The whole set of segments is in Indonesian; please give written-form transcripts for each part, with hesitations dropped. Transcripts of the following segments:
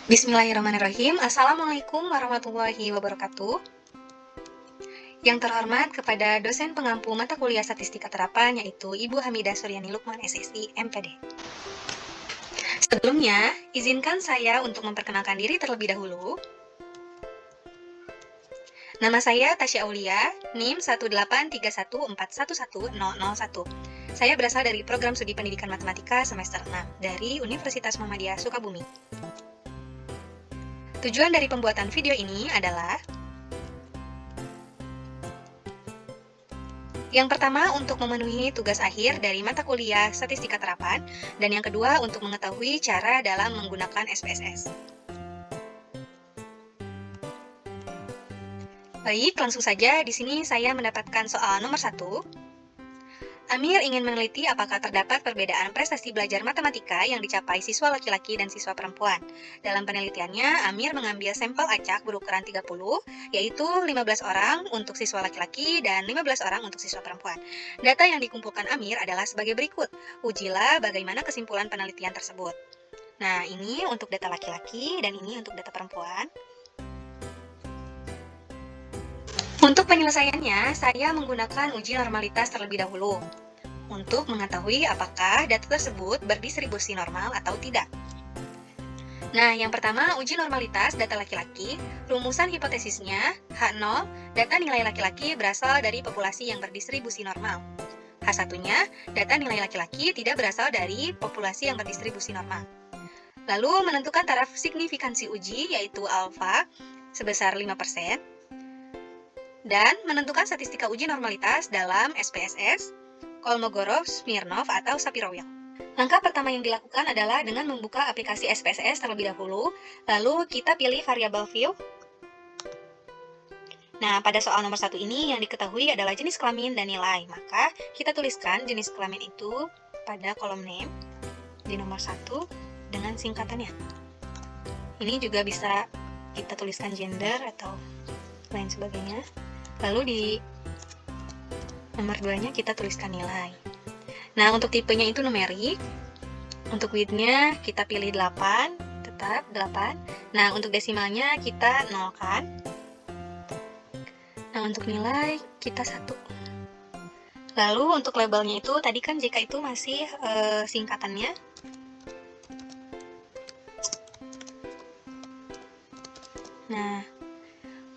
Bismillahirrahmanirrahim. Assalamualaikum warahmatullahi wabarakatuh. Yang terhormat kepada dosen pengampu mata kuliah Statistika Terapan, yaitu Ibu Hamidah Suryani Lukman, SSI, MPD. Sebelumnya, izinkan saya untuk memperkenalkan diri terlebih dahulu. Nama saya Tasya Aulia, NIM 18314110001. Saya berasal dari Program Studi Pendidikan Matematika semester 6 dari Universitas Muhammadiyah Sukabumi. Tujuan dari pembuatan video ini adalah yang pertama, untuk memenuhi tugas akhir dari mata kuliah Statistika Terapan, dan yang kedua, untuk mengetahui cara dalam menggunakan SPSS. Baik, langsung saja. Di sini saya mendapatkan soal nomor 1. Amir ingin meneliti apakah terdapat perbedaan prestasi belajar matematika yang dicapai siswa laki-laki dan siswa perempuan. Dalam penelitiannya, Amir mengambil sampel acak berukuran 30, yaitu 15 orang untuk siswa laki-laki dan 15 orang untuk siswa perempuan. Data yang dikumpulkan Amir adalah sebagai berikut. Ujilah bagaimana kesimpulan penelitian tersebut. Nah, ini untuk data laki-laki dan ini untuk data perempuan. Untuk penyelesaiannya, saya menggunakan uji normalitas terlebih dahulu untuk mengetahui apakah data tersebut berdistribusi normal atau tidak. Nah, yang pertama, uji normalitas data laki-laki. Rumusan hipotesisnya, H0, data nilai laki-laki berasal dari populasi yang berdistribusi normal. H1-nya, data nilai laki-laki tidak berasal dari populasi yang berdistribusi normal. Lalu, menentukan taraf signifikansi uji, yaitu alfa, sebesar 5%. Dan menentukan statistika uji normalitas dalam SPSS, Kolmogorov, Smirnov, atau Sapir-Wheel. Langkah pertama yang dilakukan adalah dengan membuka aplikasi SPSS terlebih dahulu, lalu kita pilih variabel view. Nah, pada soal nomor 1 ini yang diketahui adalah jenis kelamin dan nilai, maka kita tuliskan jenis kelamin itu pada kolom name di nomor 1 dengan singkatannya. Ini juga bisa kita tuliskan gender atau lain sebagainya. Lalu di nomor 2-nya kita tuliskan nilai. Nah, untuk tipenya itu numerik. Untuk width-nya kita pilih 8, tetap 8. Nah, untuk desimalnya kita nolkan. Nah, untuk nilai kita 1. Lalu untuk labelnya itu, tadi kan JK itu masih singkatannya. Nah,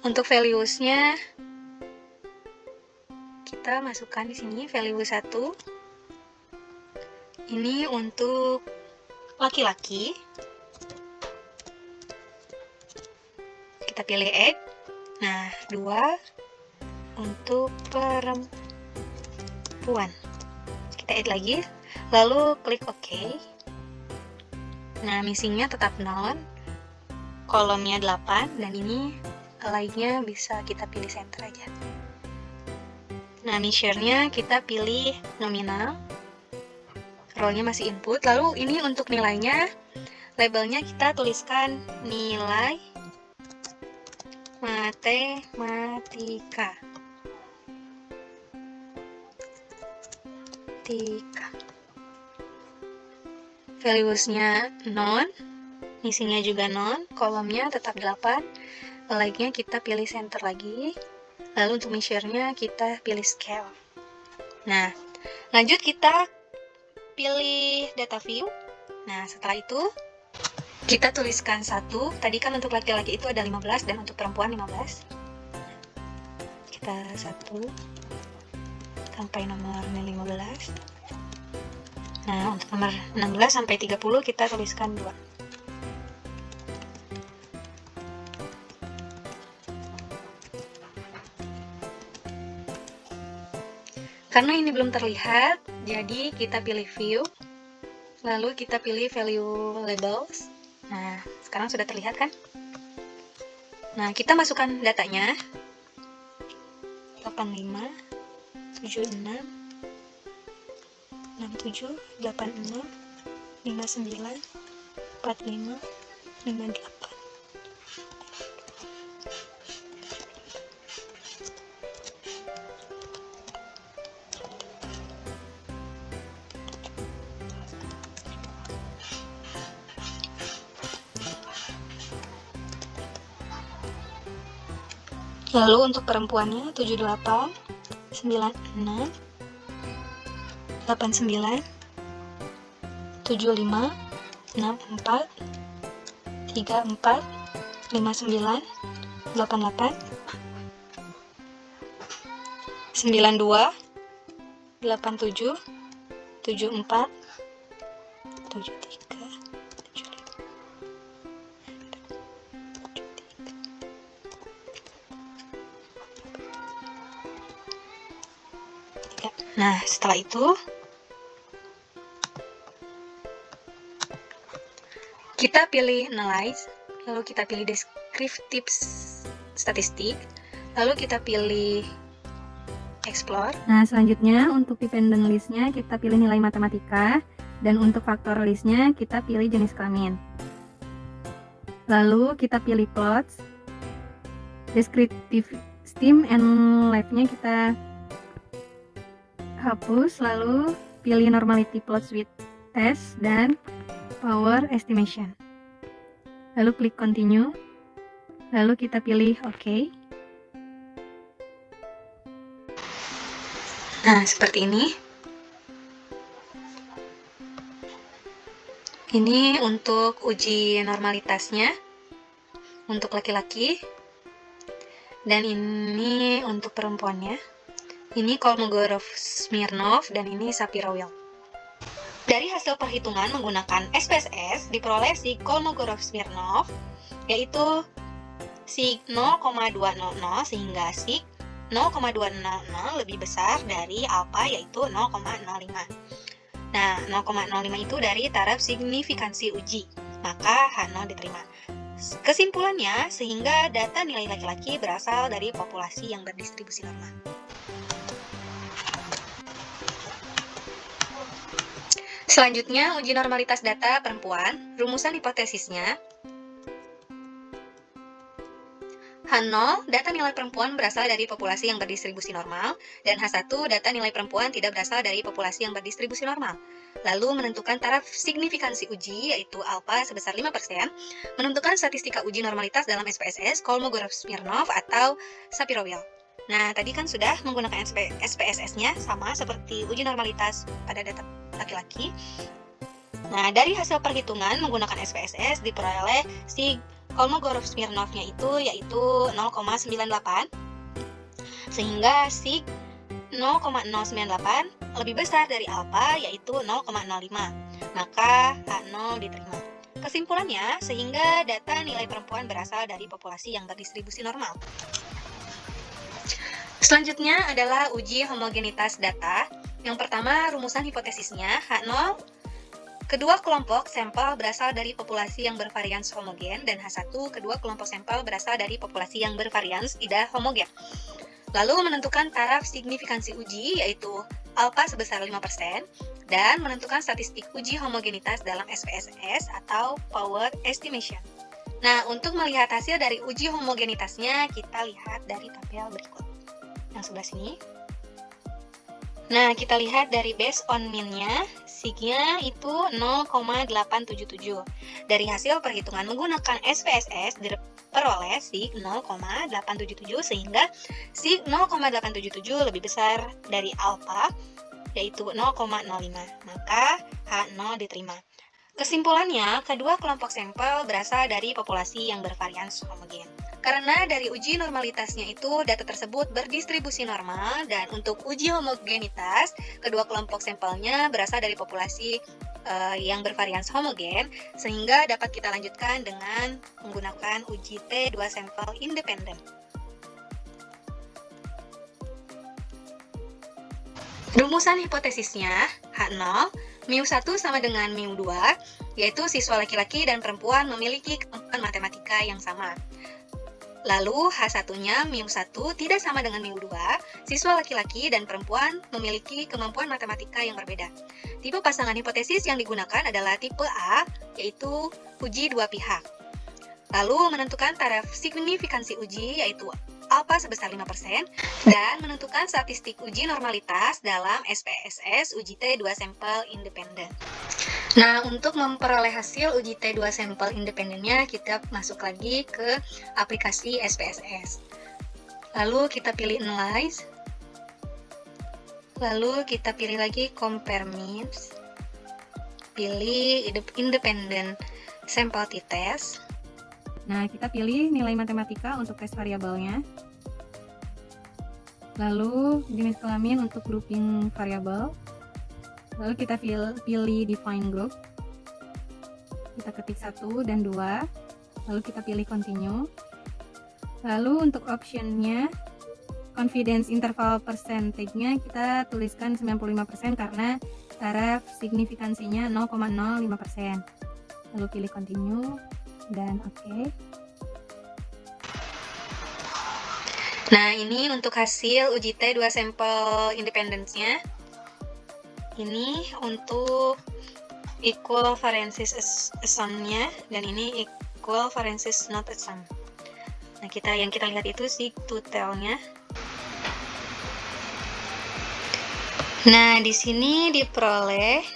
untuk values-nya kita masukkan di sini value 1. Ini untuk laki-laki. Kita pilih add. Nah, 2 untuk perempuan. Kita add lagi. Lalu klik OK. Nah, missingnya tetap none. Kolomnya 8 dan ini lainnya bisa kita pilih center aja. Nah, measure-nya kita pilih nominal. Role-nya masih input. Lalu ini untuk nilainya, labelnya kita tuliskan nilai matematika. Values-nya non, missing-nya juga non, kolomnya tetap 8. Like-nya kita pilih center lagi. Lalu untuk measure-nya kita pilih scale. Nah, lanjut kita pilih data view. Nah, setelah itu kita tuliskan 1. Tadi kan untuk laki-laki itu ada 15 dan untuk perempuan 15. Kita 1 sampai nomor 15. Nah, untuk nomor 16 sampai 30 kita tuliskan 2. Karena ini belum terlihat, jadi kita pilih view, lalu kita pilih value labels. Nah, sekarang sudah terlihat kan? Nah, kita masukkan datanya. 85, 76, 67, 86, 59, 45, 58. Lalu untuk perempuannya 78, 96, 89, 75, 64, 34, 59, 88, 92, 87, 74, 73, 75. Nah, setelah itu kita pilih analyze, lalu kita pilih descriptive statistik, lalu kita pilih explore. Nah, selanjutnya untuk dependent listnya kita pilih nilai matematika, dan untuk faktor listnya kita pilih jenis kelamin. Lalu kita pilih plots, descriptive STEAM and life-nya kita hapus, lalu pilih normality plots with test dan power estimation. Lalu klik continue, lalu kita pilih OK. Nah, seperti ini. Ini untuk uji normalitasnya untuk laki-laki, dan ini untuk perempuannya. Ini Kolmogorov-Smirnov dan ini Shapiro-Wilk. Dari hasil perhitungan menggunakan SPSS diperoleh sig Kolmogorov-Smirnov yaitu sig 0,200 sehingga sig 0,200 lebih besar dari alfa yaitu 0,05. Nah, 0,05 itu dari taraf signifikansi uji, maka H0 diterima. Kesimpulannya, sehingga data nilai laki-laki berasal dari populasi yang berdistribusi normal. Selanjutnya, uji normalitas data perempuan, rumusan hipotesisnya. H0, data nilai perempuan berasal dari populasi yang berdistribusi normal, dan H1, data nilai perempuan tidak berasal dari populasi yang berdistribusi normal. Lalu menentukan taraf signifikansi uji, yaitu alfa sebesar 5%, menentukan statistika uji normalitas dalam SPSS, Kolmogorov-Smirnov atau Shapiro-Wilk. Nah, tadi kan sudah menggunakan SPSS-nya sama seperti uji normalitas pada data laki-laki. Nah, dari hasil perhitungan menggunakan SPSS diperoleh sig Kolmogorov-Smirnovnya yaitu 0,98 sehingga sig 0,098 lebih besar dari alfa yaitu 0,05, maka H0 diterima. Kesimpulannya, sehingga data nilai perempuan berasal dari populasi yang berdistribusi normal. Selanjutnya adalah uji homogenitas data. Yang pertama, rumusan hipotesisnya H0, kedua kelompok sampel berasal dari populasi yang bervarians homogen, dan H1, kedua kelompok sampel berasal dari populasi yang bervarians tidak homogen. Lalu menentukan taraf signifikansi uji, yaitu alfa sebesar 5%, dan menentukan statistik uji homogenitas dalam SPSS atau power estimation. Nah, untuk melihat hasil dari uji homogenitasnya, kita lihat dari tabel berikut. Yang sebelah sini. Nah, kita lihat dari based on mean-nya, sig-nya itu 0,877. Dari hasil perhitungan menggunakan SPSS diperoleh sig 0,877 sehingga sig 0,877 lebih besar dari alfa yaitu 0,05. Maka H0 diterima. Kesimpulannya, kedua kelompok sampel berasal dari populasi yang bervarians homogen. Karena dari uji normalitasnya itu data tersebut berdistribusi normal, dan untuk uji homogenitas kedua kelompok sampelnya berasal dari populasi yang bervarians homogen, sehingga dapat kita lanjutkan dengan menggunakan uji T2 sampel independen. Rumusan hipotesisnya H0, μ1 sama dengan μ2, yaitu siswa laki-laki dan perempuan memiliki kemampuan matematika yang sama. Lalu H1-nya μ1 tidak sama dengan μ2, siswa laki-laki dan perempuan memiliki kemampuan matematika yang berbeda. Tipe pasangan hipotesis yang digunakan adalah tipe A, yaitu uji dua pihak. Lalu menentukan taraf signifikansi uji, yaitu alfa sebesar 5%, dan menentukan statistik uji normalitas dalam SPSS uji T2 sampel independen. Nah, untuk memperoleh hasil uji T2 sampel independennya, kita masuk lagi ke aplikasi SPSS. Lalu kita pilih analyze. Lalu kita pilih lagi compare means. Pilih independent sample t-test. Nah, kita pilih nilai matematika untuk tes variabelnya. Lalu jenis kelamin untuk grouping variabel. Lalu kita pilih define group. Kita ketik 1 dan 2. Lalu kita pilih continue. Lalu untuk optionnya, confidence interval percentage-nya kita tuliskan 95% karena taraf signifikansinya 0,05%. Lalu pilih continue dan oke. Nah, ini untuk hasil uji T 2 sampel independence-nya. Ini untuk equal variances assumption-nya, dan ini equal variances not assumed. Nah, yang kita lihat itu sigtotal-nya. Nah, di sini diperoleh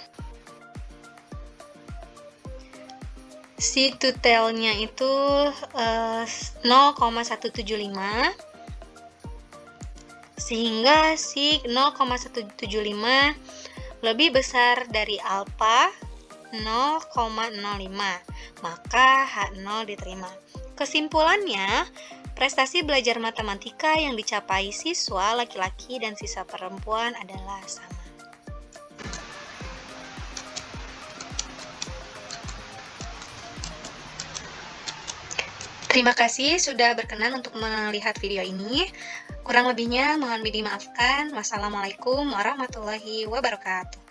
sigtotal-nya itu 0,175, sehingga sig 0,175 lebih besar dari alfa 0,05, maka H0 diterima. Kesimpulannya, prestasi belajar matematika yang dicapai siswa laki-laki dan siswa perempuan adalah sama. Terima kasih sudah berkenan untuk melihat video ini. Kurang lebihnya mohon dimaafkan. Wassalamualaikum warahmatullahi wabarakatuh.